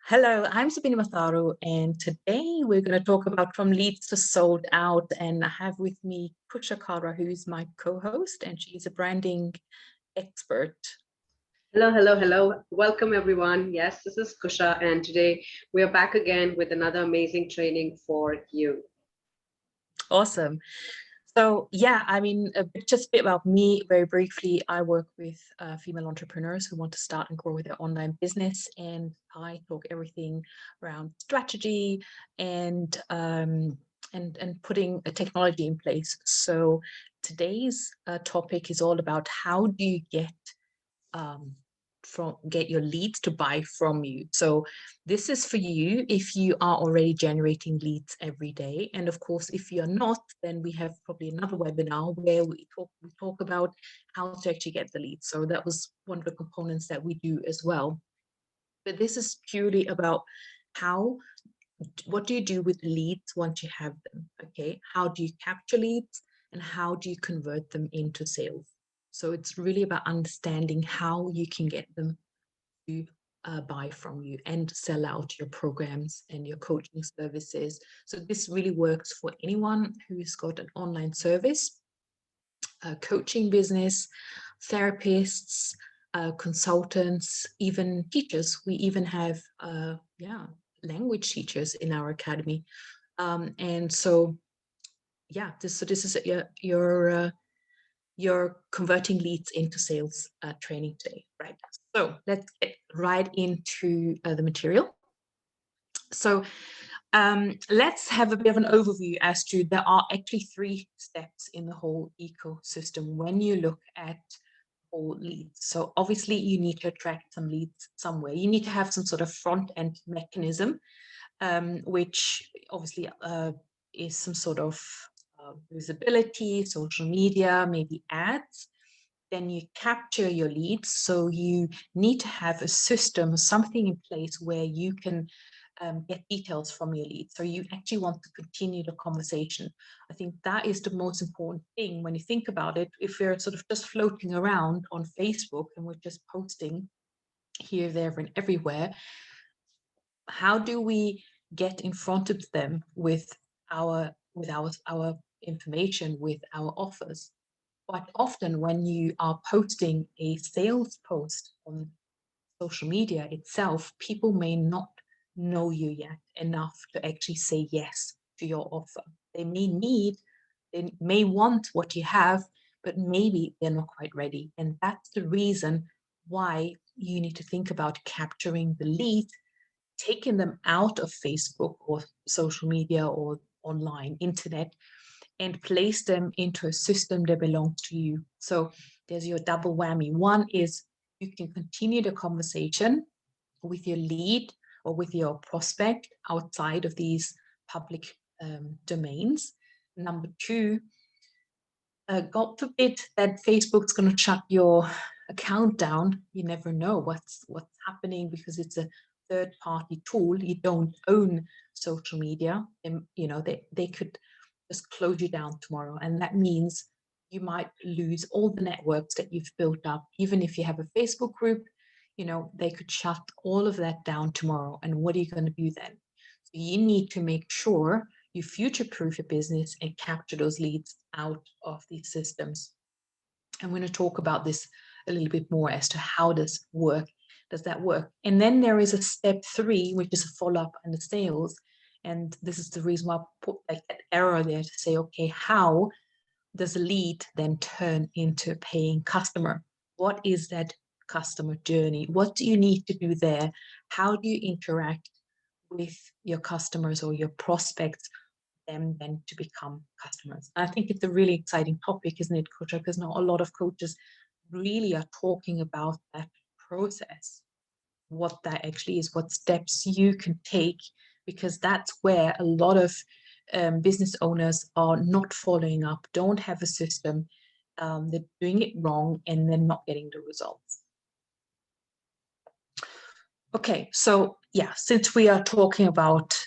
Hello, I'm Sabina Matharu, and today we're going to talk about from leads to sold out. And I have with me Kusha Kara, who is my co-host, and she's a branding expert. Hello, hello, hello. Welcome, everyone. Yes, this is Kusha, and today we are back again with another amazing training for you. Awesome. So yeah, just a bit about me very briefly. I work with female entrepreneurs who want to start and grow their online business, and I talk everything around strategy and putting a technology in place. So today's topic is all about how do you um, get your leads to buy from you. So this is for you if you are already generating leads every day. And of course, if you're not, then we have probably another webinar where we talk about how to actually get the leads. So that was one of the components that we do as well. But this is purely about what do you do with leads once you have them? Okay, how do you capture leads and how do you convert them into sales? So it's really about understanding how you can get them to buy from you and sell out your programs and your coaching services. So this really works for anyone who's got an online service, a coaching business, therapists, consultants, even teachers. We even have language teachers in our academy. And so yeah, this is your converting leads into sales training today, right? So let's get right into the material. So let's have a bit of an overview as to there are actually 3 steps in the whole ecosystem when you look at all leads. So obviously you need to attract some leads somewhere. You need to have some sort of front end mechanism, which obviously is some sort of visibility, social media, maybe ads. Then you capture your leads. So you need to have a system, something in place where you can get details from your leads. So you actually want to continue the conversation. I think that is the most important thing when you think about it. If we're sort of just floating around on Facebook and we're just posting here, there, and everywhere, how do we get in front of them with our information, with our offers? Quite often when you are posting a sales post on social media itself, people may not know you yet enough to actually say yes to your offer. They may want what you have, but maybe they're not quite ready. And that's the reason why you need to think about capturing the lead, taking them out of Facebook or social media or online internet and place them into a system that belongs to you. So there's your double whammy. One is you can continue the conversation with your lead or with your prospect outside of these public domains. Number 2, God forbid that Facebook's going to shut your account down. You never know what's happening because it's a third-party tool. You don't own social media, and they could just close you down tomorrow, and that means you might lose all the networks that you've built up. Even if you have a Facebook group, they could shut all of that down tomorrow, and what are you going to do then? So you need to make sure you future-proof your business and capture those leads out of these systems. I'm going to talk about this a little bit more as to how does that work. And then there is a step 3, which is a follow-up and the sales. And this is the reason why I put like that arrow there to say, okay, how does a lead then turn into a paying customer? What is that customer journey? What do you need to do there? How do you interact with your customers or your prospects, them then to become customers? I think it's a really exciting topic, isn't it, Kusha? Because not a lot of coaches really are talking about that process, what that actually is, what steps you can take, because that's where a lot of business owners are not following up, don't have a system, they're doing it wrong, and they're not getting the results. Okay, so yeah, since we are talking about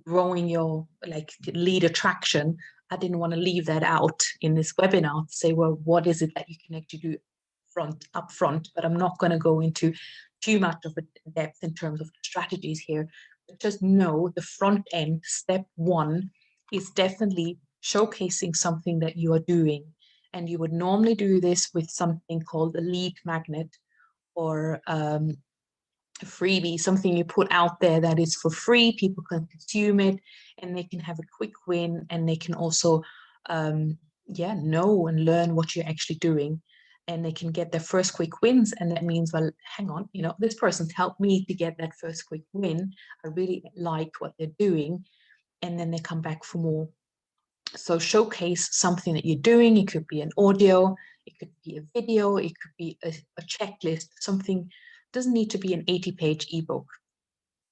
growing your lead attraction, I didn't want to leave that out in this webinar to say, well, what is it that you can actually do up front? But I'm not going to go into too much of a depth in terms of strategies here. But just know the front end, step one, is definitely showcasing something that you are doing. And you would normally do this with something called a lead magnet, or a freebie, something you put out there that is for free. People can consume it and they can have a quick win, and they can also know and learn what you're actually doing, and they can get their first quick wins. And that means, well, hang on, this person's helped me to get that first quick win. I really like what they're doing. And then they come back for more. So showcase something that you're doing. It could be an audio, it could be a video, it could be a checklist. Something doesn't need to be an 80-page ebook.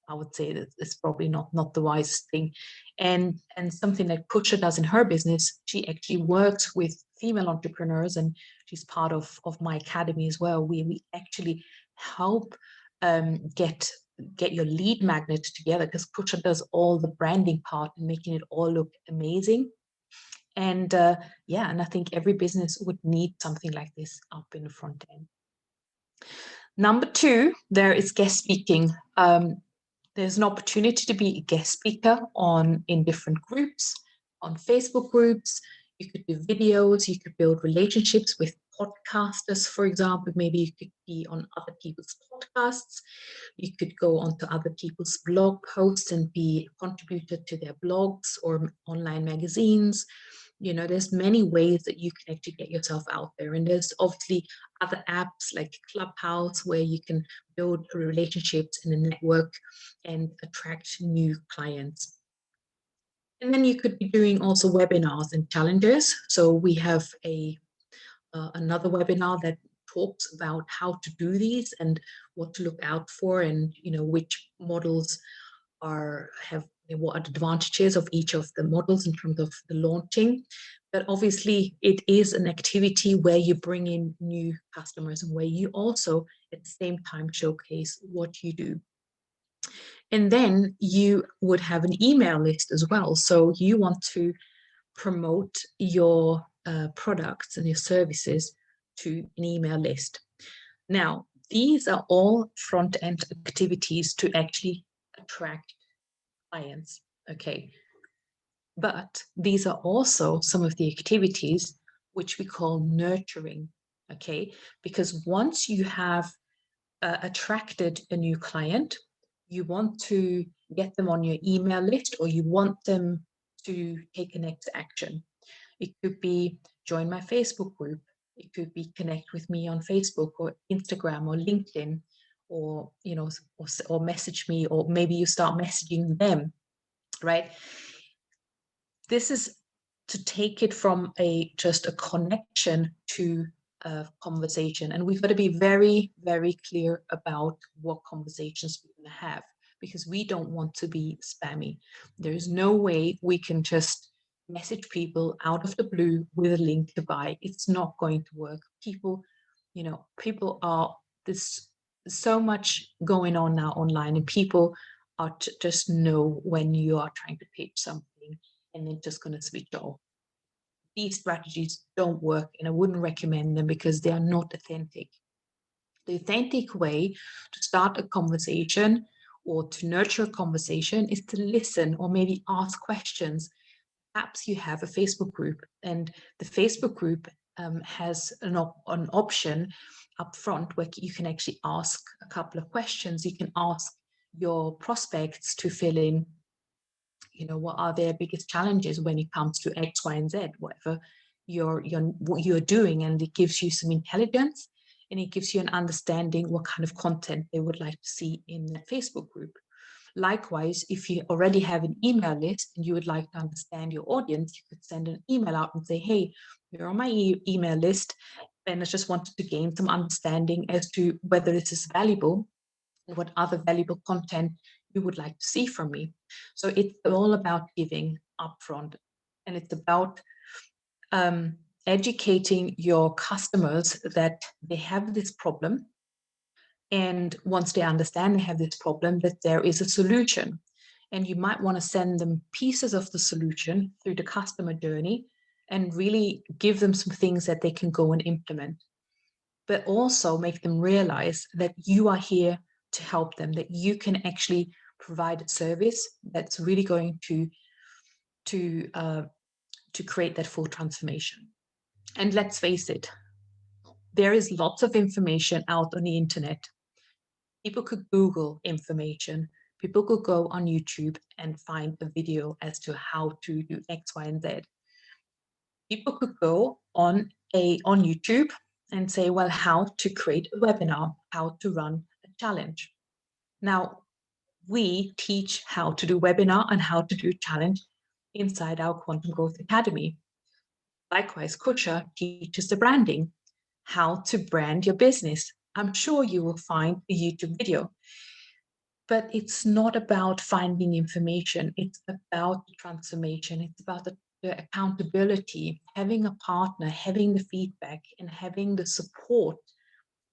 I would say that it's probably not the wisest thing. And something that Kusha does in her business, she actually works with female entrepreneurs, and she's part of my academy as well. We actually help get your lead magnet together, because Kusha does all the branding part and making it all look amazing. And and I think every business would need something like this up in the front end. Number two, there is guest speaking. There's an opportunity to be a guest speaker in different groups, on Facebook groups. You could do videos, you could build relationships with podcasters, for example. Maybe you could be on other people's podcasts. You could go onto other people's blog posts and be a contributor to their blogs or online magazines. There's many ways that you can actually get yourself out there. And there's obviously other apps like Clubhouse, where you can build relationships in a network and attract new clients. And then you could be doing also webinars and challenges. So we have another webinar that talks about how to do these and what to look out for, and which models have what are the advantages of each of the models in terms of the launching. But obviously it is an activity where you bring in new customers, and where you also at the same time showcase what you do. And then you would have an email list as well. So you want to promote your products and your services to an email list. Now, these are all front-end activities to actually attract clients, okay? But these are also some of the activities which we call nurturing, okay? Because once you have attracted a new client, you want to get them on your email list, or you want them to take a next action. It could be join my Facebook group. It could be connect with me on Facebook or Instagram or LinkedIn, or or message me, or maybe you start messaging them, right? This is to take it from just a connection to a conversation. And we've got to be very, very clear about what conversations we're going to have, because we don't want to be spammy. There's no way we can just message people out of the blue with a link to buy. It's not going to work. People are, there's so much going on now online, and people are just know when you are trying to pitch something, and they're just going to switch off. These strategies don't work, and I wouldn't recommend them because they are not authentic. The authentic way to start a conversation or to nurture a conversation is to listen, or maybe ask questions. Perhaps you have a Facebook group, and the Facebook group has an option up front where you can actually ask a couple of questions. You can ask your prospects to fill in, what are their biggest challenges when it comes to X, Y, and Z, whatever what you're doing. And it gives you some intelligence, and it gives you an understanding what kind of content they would like to see in the Facebook group. Likewise, if you already have an email list and you would like to understand your audience, you could send an email out and say, hey, you're on my email list, and I just wanted to gain some understanding as to whether this is valuable and what other valuable content you would like to see from me. So it's all about giving upfront, and it's about educating your customers that they have this problem. And once they understand they have this problem, that there is a solution. And you might want to send them pieces of the solution through the customer journey, and really give them some things that they can go and implement. but also make them realize that you are here to help them, that you can actually provide a service that's really going to create that full transformation. And let's face it, there is lots of information out on the internet. People could Google information. People could go on YouTube and find a video as to how to do X, Y, and Z. People could go on YouTube and say, well, how to create a webinar, how to run a challenge. Now, we teach how to do webinar and how to do challenge inside our Quantum Growth Academy. Likewise, Kusha teaches the branding, how to brand your business. I'm sure you will find a YouTube video, but it's not about finding information. It's about the transformation. It's about the accountability, having a partner, having the feedback, and having the support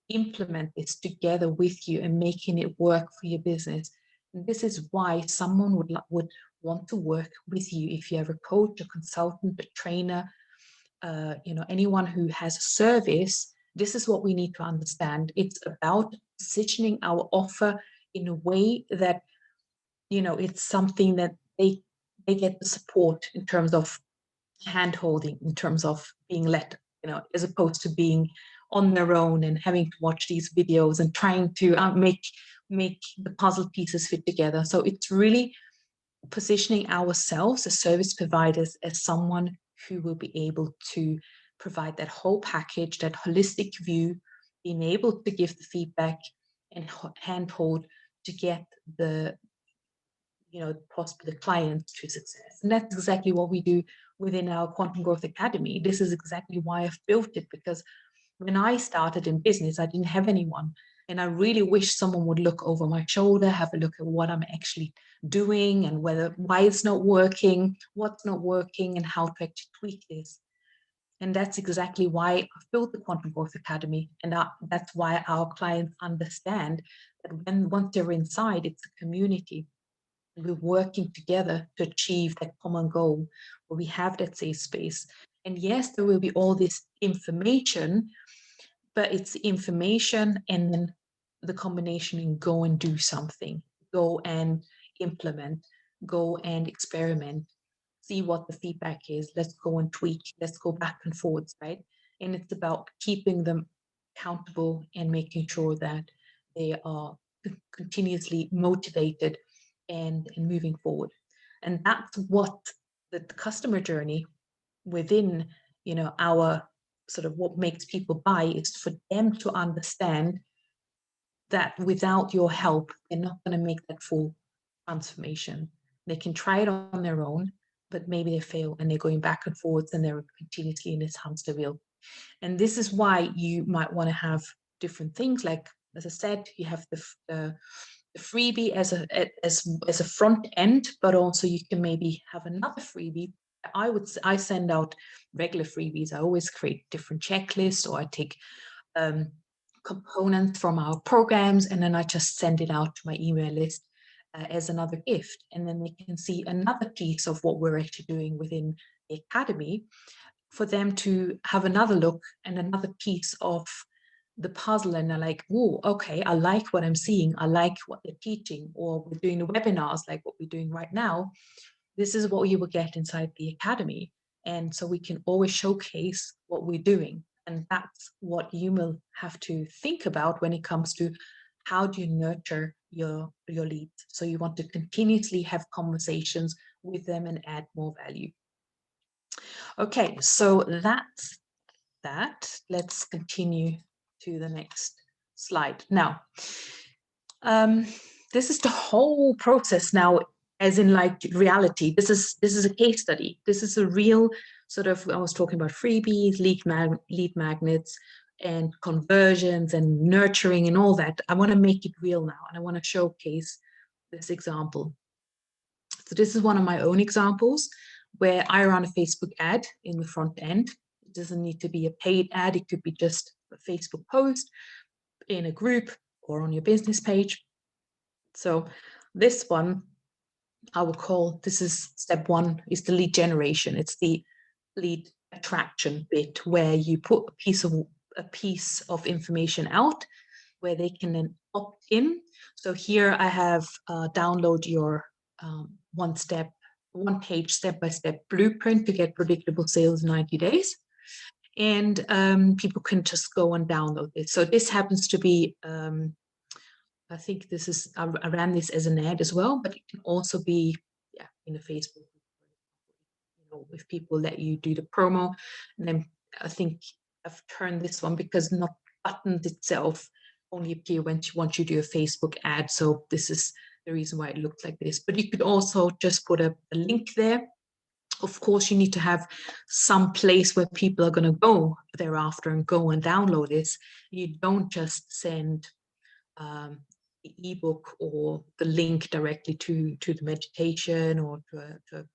implement this together with you and making it work for your business. And this is why someone would want to work with you. If you have a coach, a consultant, a trainer, anyone who has a service, this is what we need to understand. It's about positioning our offer in a way that, it's something that they get the support in terms of hand-holding, in terms of being led, as opposed to being on their own and having to watch these videos and trying to make the puzzle pieces fit together. So it's really positioning ourselves as service providers as someone who will be able to provide that whole package, that holistic view, being able to give the feedback and handhold to get the client to success. And that's exactly what we do within our Quantum Growth Academy. This is exactly why I've built it, because when I started in business, I didn't have anyone. And I really wish someone would look over my shoulder, have a look at what I'm actually doing and why it's not working, what's not working, and how to actually tweak this. And that's exactly why I've built the Quantum Growth Academy. And that's why our clients understand that once they're inside, it's a community. We're working together to achieve that common goal where we have that safe space. And yes, there will be all this information, but it's information and then the combination in go and do something, go and implement, go and experiment, see what the feedback is. Let's go and tweak, let's go back and forwards, right? And it's about keeping them accountable and making sure that they are continuously motivated and moving forward. And that's what the customer journey within, our sort of what makes people buy is for them to understand that without your help, they're not going to make that full transformation. They can try it on their own, but maybe they fail and they're going back and forwards and they're continuously in this hamster wheel. And this is why you might want to have different things. Like, as I said, you have the freebie as a front end, but also you can maybe have another freebie. I send out regular freebies. I always create different checklists, or I take components from our programs, and then I just send it out to my email list as another gift. And then they can see another piece of what we're actually doing within the academy, for them to have another look and another piece of the puzzle. And they're like, oh, okay, I like what I'm seeing. I like what they're teaching, or we're doing the webinars like what we're doing right now. This is what you will get inside the academy. And so we can always showcase what we're doing. And that's what you will have to think about when it comes to how do you nurture your leads. So you want to continuously have conversations with them and add more value. Okay, so that's that. Let's continue to the next slide. Now, this is the whole process now, as in like reality. This is a case study. This is a real sort of, I was talking about freebies, lead magnets, and conversions and nurturing and all that. I want to make it real now, and I want to showcase this example. So this is one of my own examples where I run a Facebook ad in the front end. It doesn't need to be a paid ad. It could be just a Facebook post in a group or on your business page. So this one, I would call, this is step one, is the lead generation. It's the lead attraction bit where you put a piece of a piece of information out where they can then opt in. So here I have download your one-page step-by-step blueprint to get predictable sales in 90 days. And people can just go and download it. So this happens to be, I think this is, I ran this as an ad as well, but it can also be in a Facebook, if people let you do the promo. And then I think I've turned this one because not buttons itself only appear once you do a Facebook ad. So this is the reason why it looks like this. But you could also just put a link there. Of course, you need to have some place where people are going to go thereafter and go and download this. You don't just send the ebook or the link directly to the meditation or to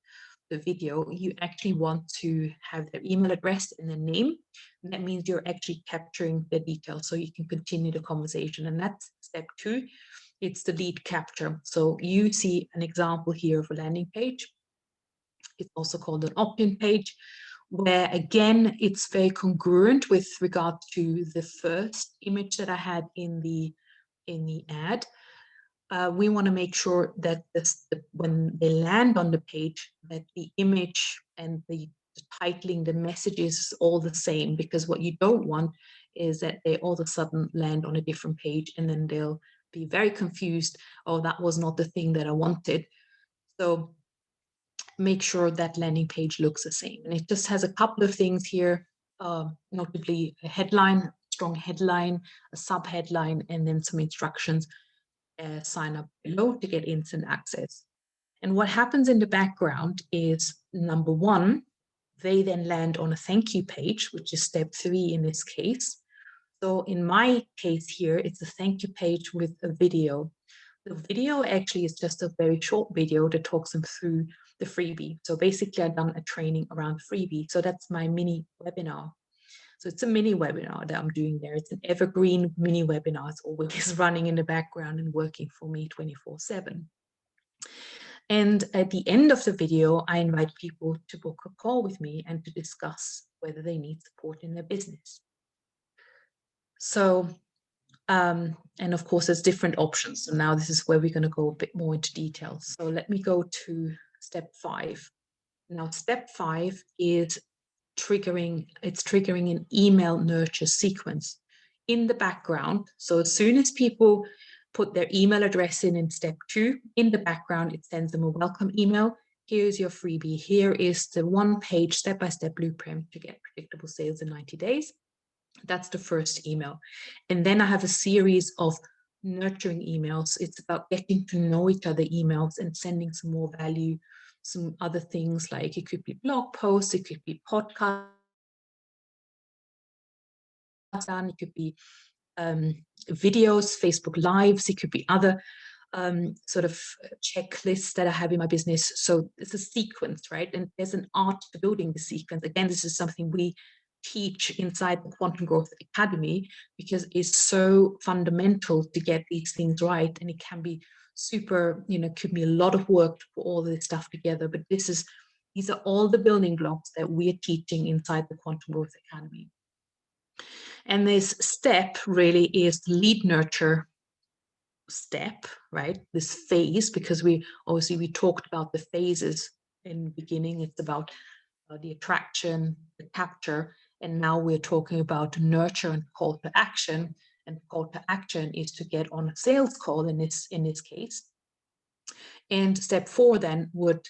the video. You actually want to have their email address and their name. And that means you're actually capturing the details so you can continue the conversation. And that's step 2. It's the lead capture. So you see an example here of a landing page. It's also called an opt-in page, where again, it's very congruent with regard to the first image that I had in the ad. We want to make sure that when they land on the page, that the image and the titling, the messages is all the same, because what you don't want is that they all of a sudden land on a different page and then they'll be very confused. Oh, that was not the thing that I wanted. So make sure that landing page looks the same. And it just has a couple of things here, notably a headline, strong headline, a sub-headline, and then some instructions. Sign up below to get instant access. And what happens in the background is, number 1, they then land on a thank you page, which is step 3 in this case. So in my case here, it's a thank you page with a video. The video actually is just a very short video that talks them through the freebie. So basically I've done a training around freebie. So that's my mini webinar. So it's a mini webinar that I'm doing there. It's an evergreen mini webinar. It's always running in the background and working for me 24/7. And at the end of the video, I invite people to book a call with me and to discuss whether they need support in their business. So, and of course, there's different options. So now this is where we're going to go a bit more into detail. So let me go to step 5. Now, step 5 is triggering an email nurture sequence in the background. So as soon as people put their email address in step 2, in the background, it sends them a welcome email. Here's your freebie. Here is the 1-page step-by-step blueprint to get predictable sales in 90 days. That's the first email. And then I have a series of nurturing emails. It's about getting to know each other emails and sending some more value, some other things, like it could be blog posts, it could be podcasts, it could be videos, Facebook Lives, it could be other sort of checklists that I have in my business. So it's a sequence, right? And there's an art to building the sequence. Again, this is something we teach inside the Quantum Growth Academy, because it's so fundamental to get these things right. And it can be super, could be a lot of work to put all this stuff together. But these are all the building blocks that we're teaching inside the Quantum Growth Academy. And this step really is the lead nurture step, right? This phase, because we talked about the phases in the beginning. It's about the attraction, the capture, and now we're talking about nurture and call to action. And call to action is to get on a sales call in this case. And step 4 then would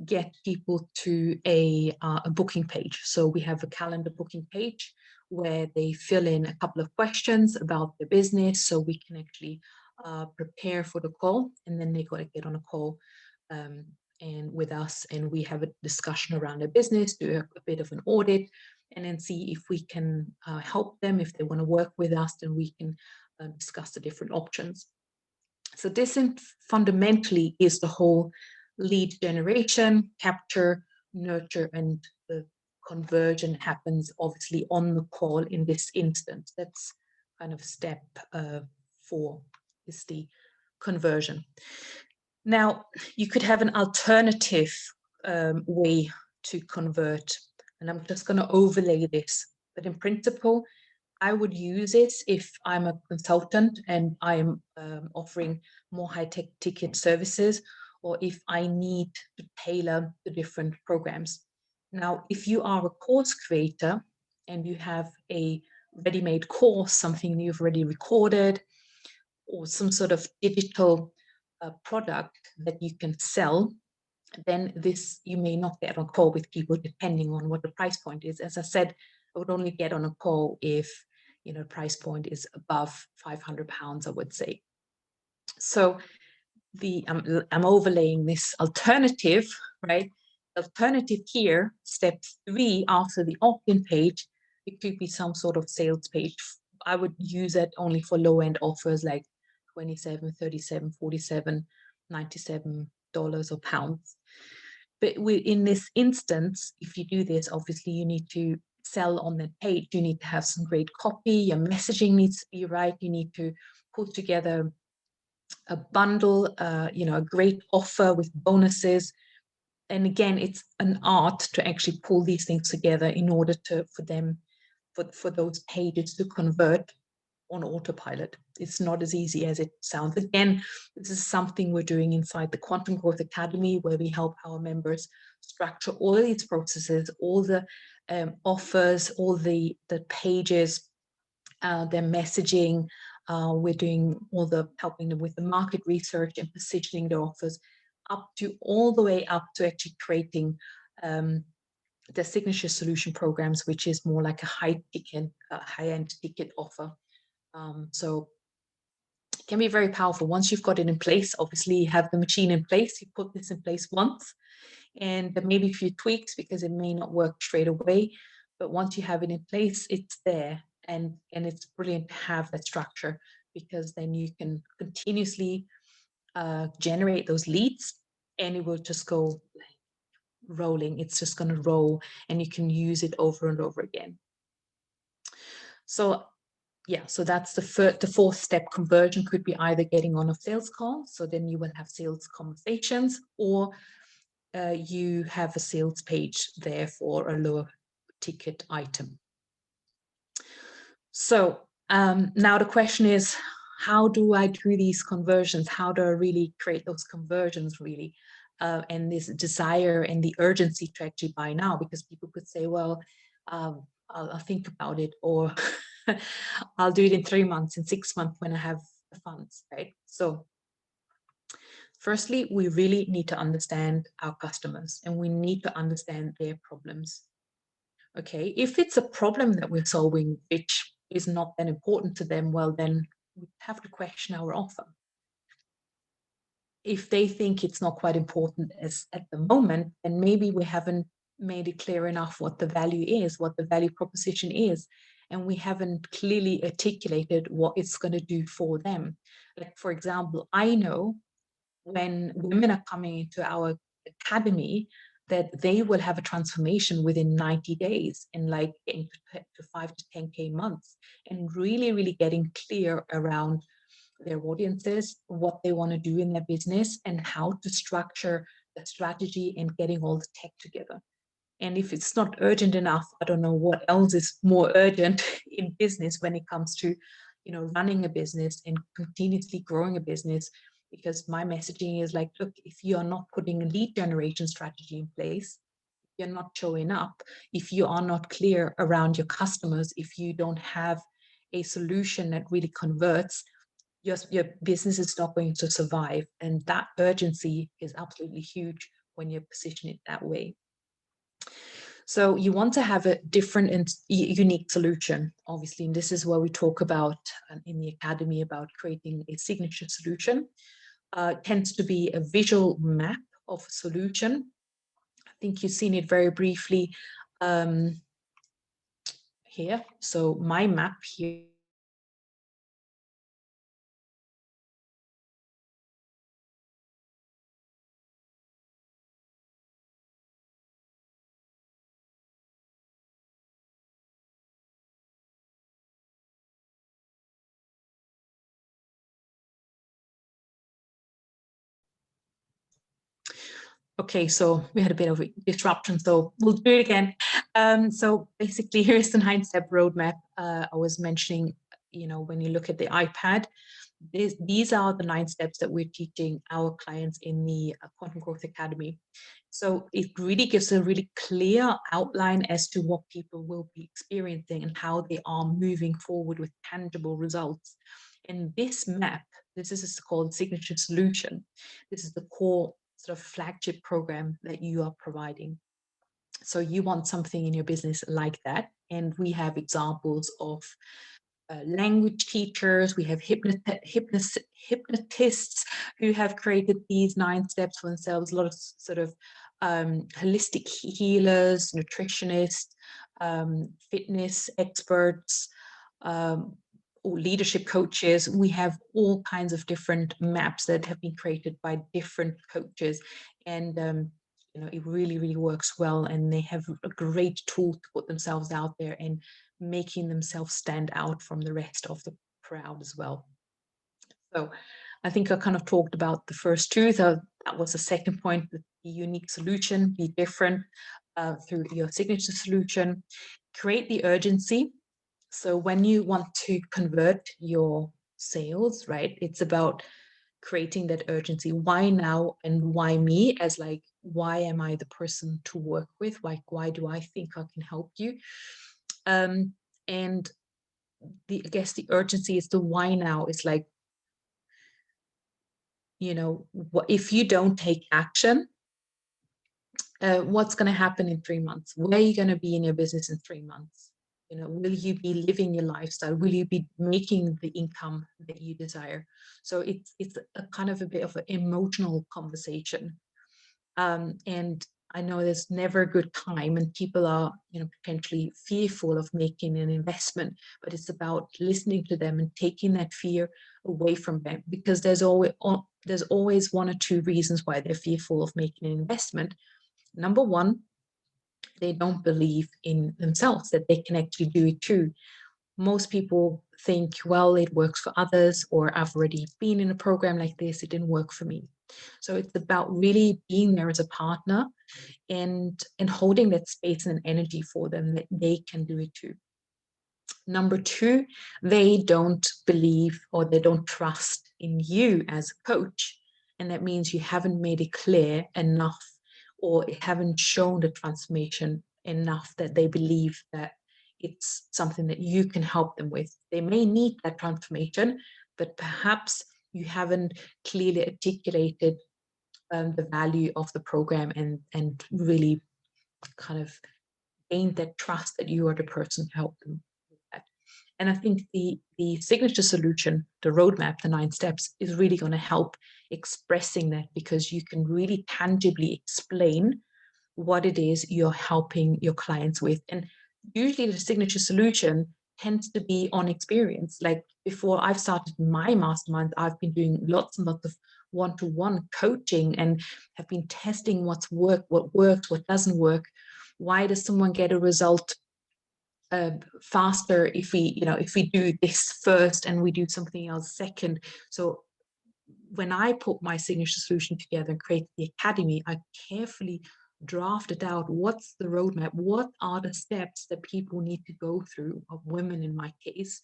get people to a booking page. So we have a calendar booking page where they fill in a couple of questions about their business, so we can actually prepare for the call, and then they got to get on a call and with us, and we have a discussion around their business, do a bit of an audit, and then see if we can help them. If they want to work with us, then we can discuss the different options. So this fundamentally is the whole lead generation, capture, nurture, and the conversion happens obviously on the call in this instance. That's kind of step 4 is the conversion. Now, you could have an alternative way to convert, and I'm just going to overlay this. But in principle, I would use it if I'm a consultant and I'm offering more high-tech ticket services, or if I need to tailor the different programs. Now, if you are a course creator and you have a ready-made course, something you've already recorded, or some sort of digital product that you can sell, then this you may not get on a call with people depending on what the price point is. As I said, I would only get on a call if price point is above £500, I would say. So I'm overlaying this alternative, right? Alternative here, step 3 after the opt-in page, it could be some sort of sales page. I would use it only for low-end offers like 27, 37, 47, $97 or pounds. But in this instance, if you do this, obviously you need to sell on that page. You need to have some great copy. Your messaging needs to be right. You need to put together a bundle, a great offer with bonuses. And again, it's an art to actually pull these things together in order for those pages to convert on autopilot. It's not as easy as it sounds. Again, this is something we're doing inside the Quantum Growth Academy, where we help our members structure all of these processes, all the offers, all the pages, their messaging. We're doing helping them with the market research and positioning their offers all the way up to actually creating the signature solution programs, which is more like a high-end ticket offer. So it can be very powerful. Once you've got it in place, obviously you have the machine in place, you put this in place once, and there may be a few tweaks because it may not work straight away, but once you have it in place, it's there. And it's brilliant to have that structure, because then you can continuously generate those leads, and it will just go rolling. It's just going to roll, and you can use it over and over again. So yeah, so that's the fourth step. Conversion could be either getting on a sales call, so then you will have sales conversations, or you have a sales page there for a lower ticket item. So now the question is, how do I do these conversions? How do I really create those conversions really? And this desire and the urgency to actually buy now, because people could say, well, I'll think about it, or I'll do it in 3 months, in 6 months when I have the funds, right? So firstly, we really need to understand our customers, and we need to understand their problems. Okay, if it's a problem that we're solving, which is not that important to them, well, then we have to question our offer. If they think it's not quite important as at the moment, then maybe we haven't made it clear enough what the value is, what the value proposition is, and we haven't clearly articulated what it's going to do for them. Like, for example, I know when women are coming into our academy that they will have a transformation within 90 days and like getting to 5 to 10K months, and really, really getting clear around their audiences, what they want to do in their business, and how to structure the strategy and getting all the tech together. And if it's not urgent enough, I don't know what else is more urgent in business when it comes to, running a business and continuously growing a business. Because my messaging is like, look, if you are not putting a lead generation strategy in place, you're not showing up, if you are not clear around your customers, if you don't have a solution that really converts, your business is not going to survive. And that urgency is absolutely huge when you position it that way. So you want to have a different and unique solution, obviously. And this is where we talk about in the academy about creating a signature solution. It tends to be a visual map of a solution. I think you've seen it very briefly here. So my map here. Okay, so we had a bit of a disruption, so we'll do it again. So basically, here's the 9-step roadmap. I was mentioning, when you look at the iPad, these are the 9 steps that we're teaching our clients in the Quantum Growth Academy. So it really gives a really clear outline as to what people will be experiencing and how they are moving forward with tangible results. And this map, this is called Signature Solution. This is the core sort of flagship program that you are providing. So you want something in your business like that. And we have examples of language teachers, we have hypnotists who have created these 9 steps for themselves, a lot of sort of holistic healers, nutritionists, fitness experts, or leadership coaches. We have all kinds of different maps that have been created by different coaches, and it really, really works well, and they have a great tool to put themselves out there and making themselves stand out from the rest of the crowd as well. So I think I kind of talked about the first two. So that was the second point, the unique solution, be different through your signature solution. Create the urgency. So when you want to convert your sales, right, it's about creating that urgency. Why now and why me? As like, why am I the person to work with? Why do I think I can help you? And I guess the urgency is the why now. It's like, if you don't take action, what's going to happen in 3 months? Where are you going to be in your business in 3 months? Will you be living your lifestyle? Will you be making the income that you desire? So it's a kind of a bit of an emotional conversation. And I know there's never a good time, and people are, potentially fearful of making an investment, but it's about listening to them and taking that fear away from them, because there's always 1 or 2 reasons why they're fearful of making an investment. Number 1, they don't believe in themselves that they can actually do it too. Most people think, well, it works for others, or I've already been in a program like this, it didn't work for me. So it's about really being there as a partner and holding that space and energy for them that they can do it too. Number 2, they don't believe or they don't trust in you as a coach. And that means you haven't made it clear enough, or haven't shown the transformation enough that they believe that it's something that you can help them with. They may need that transformation, but perhaps you haven't clearly articulated the value of the program and really kind of gained that trust that you are the person to help them with that. And I think the signature solution, the roadmap, the 9 steps, is really going to help expressing that, because you can really tangibly explain what it is you're helping your clients with. And usually the signature solution tends to be on experience. Like before I've started my mastermind, I've been doing lots and lots of one-to-one coaching and have been testing what works, what doesn't work. Why does someone get a result faster if we do this first and we do something else second? So when I put my signature solution together and create the academy, I carefully drafted out what's the roadmap, what are the steps that people need to go through, of women in my case,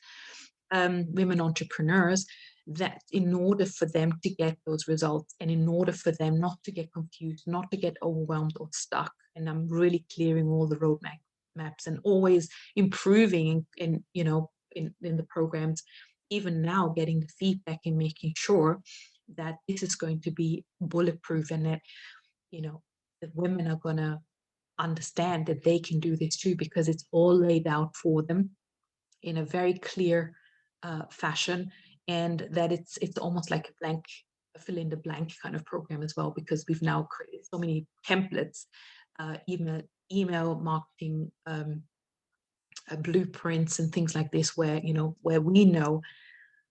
women entrepreneurs, that in order for them to get those results, and in order for them not to get confused, not to get overwhelmed or stuck. And I'm really clearing all the roadmap maps and always improving in the programs, even now getting the feedback and making sure that this is going to be bulletproof, and that the women are going to understand that they can do this too, because it's all laid out for them in a very clear fashion, and that it's almost like a fill in the blank kind of program as well, because we've now created so many templates, email marketing blueprints and things like this, where we know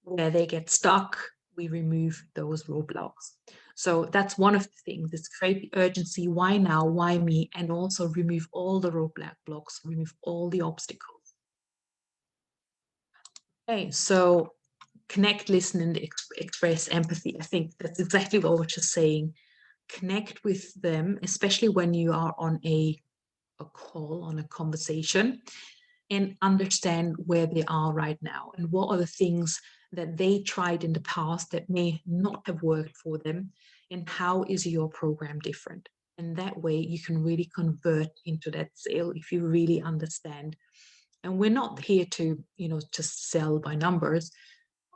where they get stuck, we remove those roadblocks. So that's one of the things, is create the urgency, why now, why me, and also remove all the roadblocks, remove all the obstacles. Okay, so connect, listen, and express empathy. I think that's exactly what we're just saying. connect with them, especially when you are on a call, on a conversation, and understand where they are right now and what are the things that they tried in the past that may not have worked for them, and how is your program different. And that way you can really convert into that sale if you really understand. And we're not here to, just sell by numbers.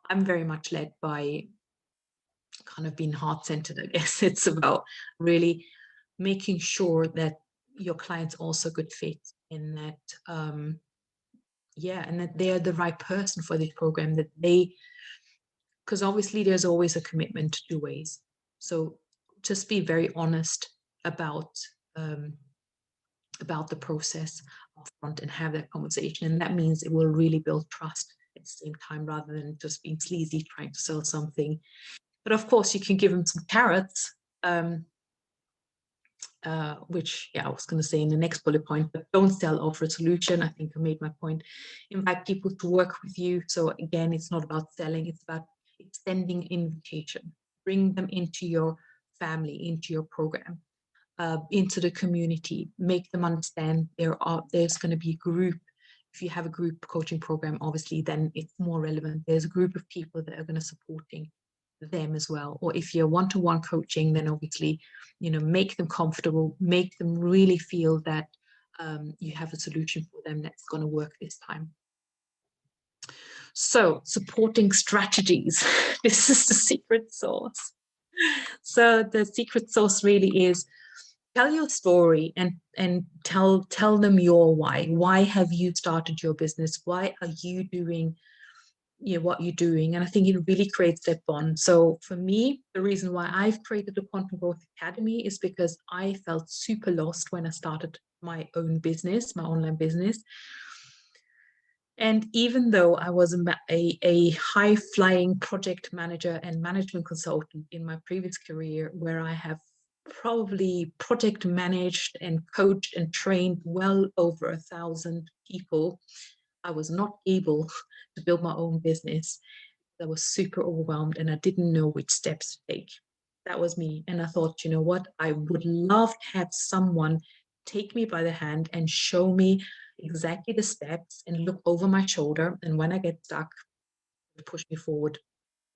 I'm very much led by kind of being heart-centered, I guess. It's about really making sure that your clients also good fit, in that and that they're the right person for this program, that they, because obviously there's always a commitment two ways. So just be very honest about the process upfront and have that conversation. And that means it will really build trust at the same time, rather than just being sleazy trying to sell something. But of course, you can give them some carrots, which, I was going to say in the next bullet point, but don't sell, offer a solution. I think I made my point. Invite people to work with you. So again, it's not about selling, it's about extending invitation. Bring them into your family, into your program, into the community. Make them understand there's going to be a group. If you have a group coaching program, obviously, then it's more relevant. There's a group of people that are going to supporting them as well. Or if you're one-to-one coaching, then obviously, make them comfortable, make them really feel that you have a solution for them that's going to work this time. So supporting strategies. This is the secret sauce. So the secret sauce really is, tell your story and tell them your why. Why have you started your business? Why are you doing what you're doing? And I think it really creates that bond. So for me, the reason why I've created the Quantum Growth Academy is because I felt super lost when I started my own business, my online business. And even though I was a high-flying project manager and management consultant in my previous career, where I have probably project managed and coached and trained well over 1,000 people, I was not able to build my own business. I was super overwhelmed and I didn't know which steps to take. That was me. And I thought, you know what? I would love to have someone take me by the hand and show me exactly the steps and look over my shoulder. And when I get stuck, push me forward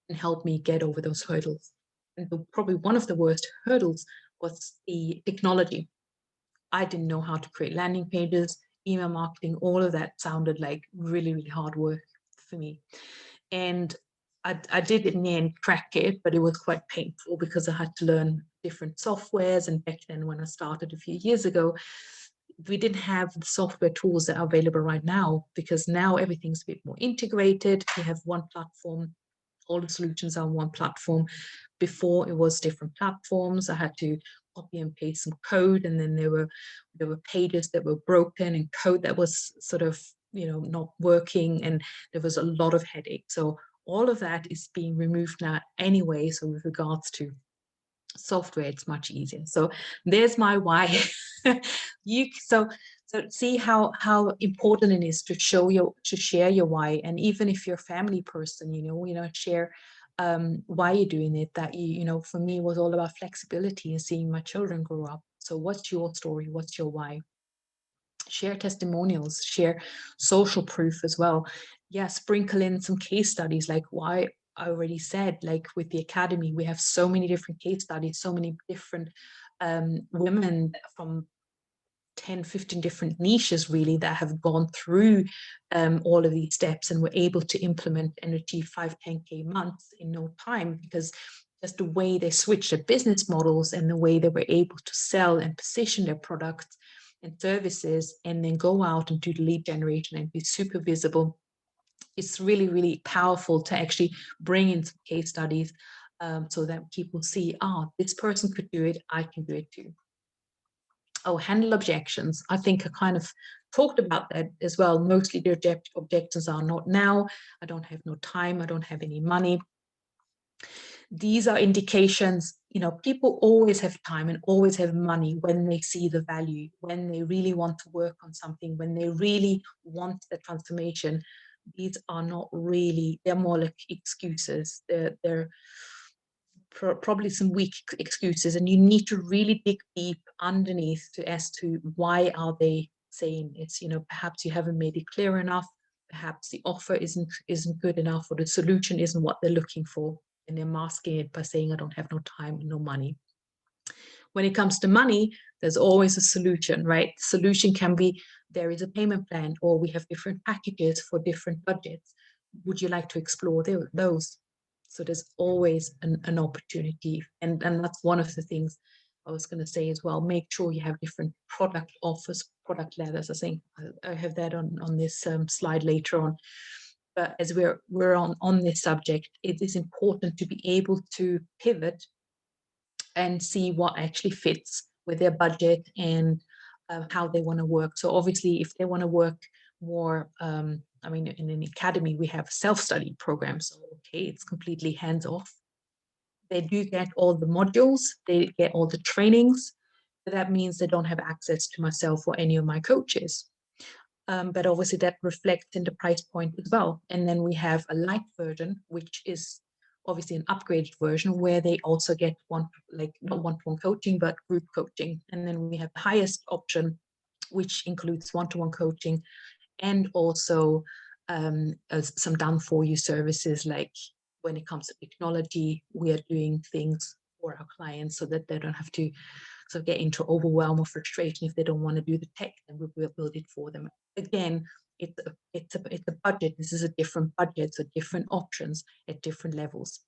and help me get over those hurdles. And probably one of the worst hurdles was the technology. I didn't know how to create landing pages, email marketing. All of that sounded like really, really hard work for me. And I did in the end crack it, but it was quite painful because I had to learn different softwares. And back then, when I started a few years ago, we didn't have the software tools that are available right now, because now everything's a bit more integrated. You have one platform, all the solutions are on one platform. Before, it was different platforms. I had to copy and paste some code, and then there were pages that were broken and code that was sort of not working, and there was a lot of headache. So all of that is being removed now anyway. So with regards to software, it's much easier. So there's my why. So see how important it is to share your why. And even if you're a family person, share why you're doing it. That for me, was all about flexibility and seeing my children grow up. So what's your story? What's your why? Share testimonials, share social proof as well. Sprinkle in some case studies, like why I already said, like with the academy, we have so many different case studies, so many different women from 10, 15 different niches really that have gone through all of these steps and were able to implement and achieve 5, 10K months in no time, because just the way they switched their business models and the way they were able to sell and position their products and services, and then go out and do the lead generation and be super visible. It's really, really powerful to actually bring in some case studies so that people see, this person could do it, I can do it too. Handle objections. I think I kind of talked about that as well. Mostly the objections are not now, I don't have no time, I don't have any money. These are indications, people always have time and always have money when they see the value, when they really want to work on something, when they really want the transformation. These are not really, they're more like excuses. They're probably some weak excuses, and you need to really dig deep underneath as to why are they saying it's, perhaps you haven't made it clear enough, perhaps the offer isn't good enough, or the solution isn't what they're looking for, and they're masking it by saying I don't have no time, no money. When it comes to money, there's always a solution, right? The solution can be there is a payment plan, or we have different packages for different budgets. Would you like to explore those? So there's always an opportunity. And that's one of the things I was going to say as well. Make sure you have different product offers, product ladders. I think I have that on this slide later on. But as we're on this subject, it is important to be able to pivot and see what actually fits with their budget and how they want to work. So obviously, if they want to work more, I mean, in an academy, we have self-study programs. So, okay, it's completely hands-off. They do get all the modules, they get all the trainings, but that means they don't have access to myself or any of my coaches. But obviously that reflects in the price point as well. And then we have a light version, which is obviously an upgraded version where they also get not one-to-one coaching, but group coaching. And then we have the highest option, which includes one-to-one coaching and also some done-for-you services, like when it comes to technology, we are doing things for our clients so that they don't have to sort of get into overwhelm or frustration if they don't want to do the tech, and we will build it for them. Again, it's a budget. This is a different budget, so different options at different levels.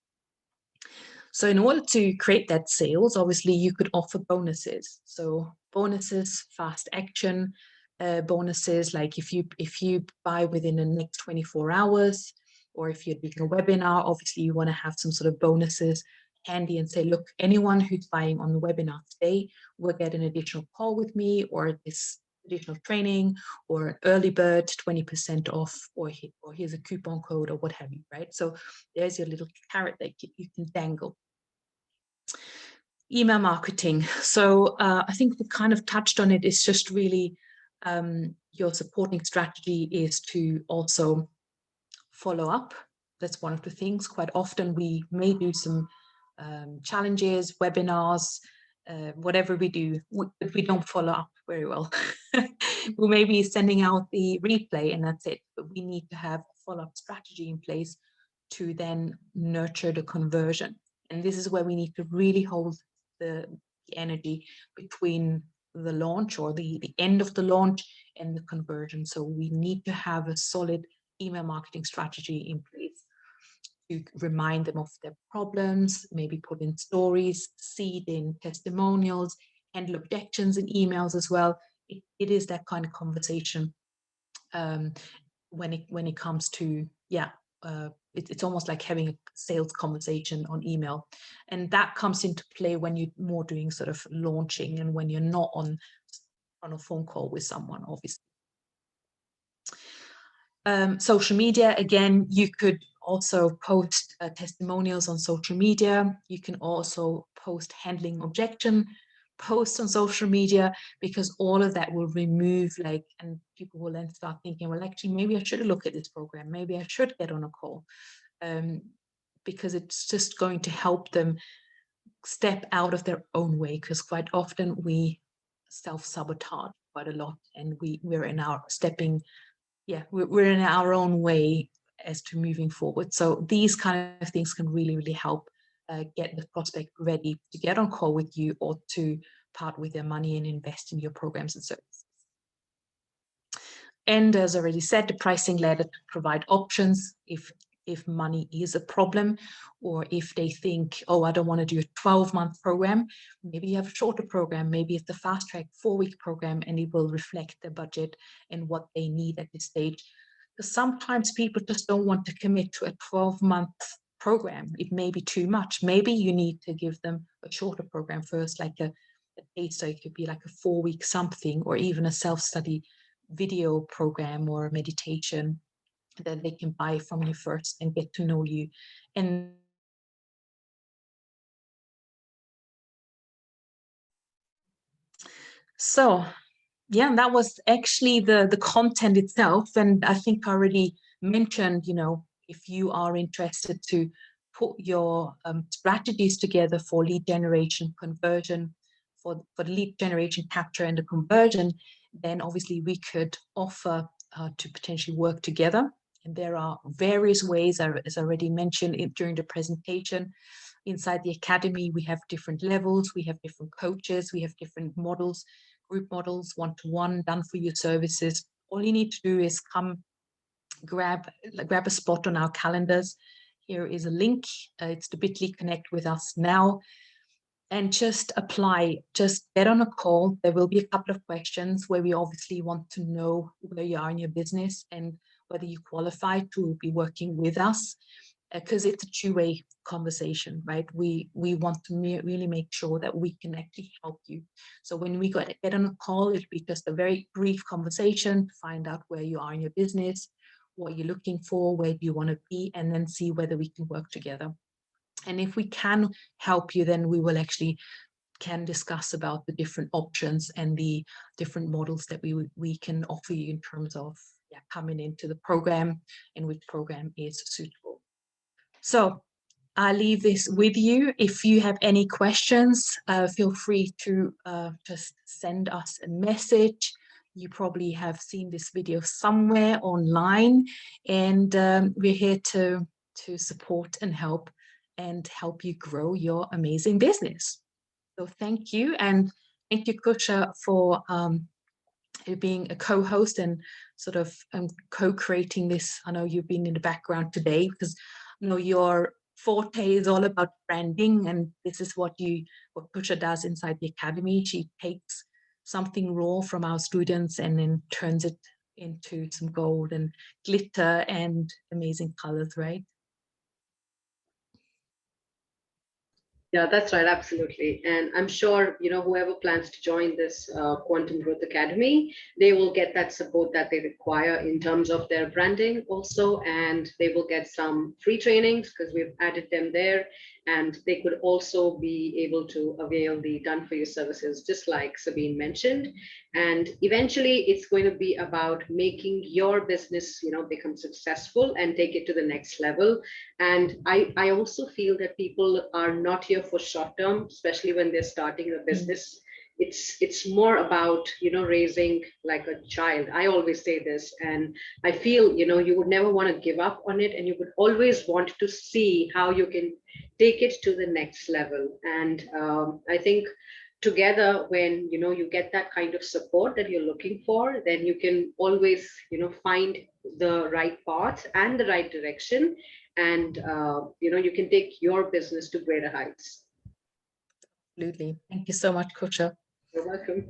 So in order to create that sales, obviously you could offer bonuses. So bonuses, fast action, bonuses like if you buy within the next 24 hours, or if you're doing a webinar, obviously you want to have some sort of bonuses handy and say, look, anyone who's buying on the webinar today will get an additional call with me, or this additional training, or an early bird 20% off, or here's a coupon code, or what have you, right? So there's your little carrot that you can dangle. Email marketing. So I think we kind of touched on it. It's just really your supporting strategy is to also follow up. That's one of the things. Quite often we may do some challenges, webinars, whatever we do, but we don't follow up very well. We may be sending out the replay and that's it, but we need to have a follow-up strategy in place to then nurture the conversion. And this is where we need to really hold the energy between the launch or the end of the launch and the conversion. So we need to have a solid email marketing strategy in place to remind them of their problems, maybe put in stories, seed in testimonials, handle objections in emails as well. It is that kind of conversation when it comes to, it's almost like having a sales conversation on email. And that comes into play when you're more doing sort of launching and when you're not on a phone call with someone, obviously. Social media, again, you could also post testimonials on social media. You can also post handling objection posts on social media, because all of that will remove and people will then start thinking, well, actually, maybe I should look at this program. Maybe I should get on a call, because it's just going to help them step out of their own way, because quite often we self-sabotage quite a lot, and we're in our we're in our own way as to moving forward. So these kind of things can really, really help get the prospect ready to get on call with you or to part with their money and invest in your programs and services. And as I already said, the pricing ladder to provide options if money is a problem, or if they think, oh, I don't want to do a 12-month program, maybe you have a shorter program, maybe it's the fast track 4-week program, and it will reflect their budget and what they need at this stage. Because sometimes people just don't want to commit to a 12-month program. It may be too much. Maybe you need to give them a shorter program first, like a taster. It could be like a 4-week something, or even a self-study video program or meditation that they can buy from you first and get to know you. And so, yeah, that was actually the content itself. And I think I already mentioned, if you are interested to put your strategies together for lead generation, conversion, for lead generation, capture, and the conversion, then obviously we could offer to potentially work together. And there are various ways, as I already mentioned during the presentation. Inside the academy, we have different levels, we have different coaches, we have different models, group models, one-to-one, done-for-you services. All you need to do is come grab a spot on our calendars. Here is a link. It's the bit.ly Connect with Us Now. And just apply, just get on a call. There will be a couple of questions where we obviously want to know where you are in your business and whether you qualify to be working with us, because it's a two-way conversation, right? We want to really make sure that we can actually help you. So when we get on a call, it'll be just a very brief conversation to find out where you are in your business, what you're looking for, where do you want to be, and then see whether we can work together. And if we can help you, then we will actually can discuss about the different options and the different models that we can offer you in terms of coming into the program and which program is suitable. So I'll leave this with you. If you have any questions, feel free to just send us a message. You probably have seen this video somewhere online, and we're here to support and help you grow your amazing business. So thank you, and thank you, Kusha, for being a co-host and sort of co-creating this. I know you've been in the background today because I know your forte is all about branding, and this is what Kusha does inside the academy. She takes something raw from our students and then turns it into some gold and glitter and amazing colors, right? Yeah, that's right, absolutely. And I'm sure, whoever plans to join this Quantum Growth Academy, they will get that support that they require in terms of their branding also, and they will get some free trainings because we've added them there, and they could also be able to avail the done-for-you services, just like Sabine mentioned. And eventually, it's going to be about making your business, become successful and take it to the next level. And I also feel that people are not here for short term, especially when they're starting a business. It's more about, raising like a child. I always say this, and I feel, you would never want to give up on it, and you would always want to see how you can take it to the next level. And I think together, when you get that kind of support that you're looking for, then you can always find the right path and the right direction, and you can take your business to greater heights. Absolutely. Thank you so much, Kusha. You're welcome.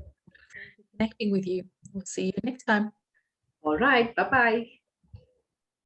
Connecting with you. We'll see you next time. All right, bye-bye.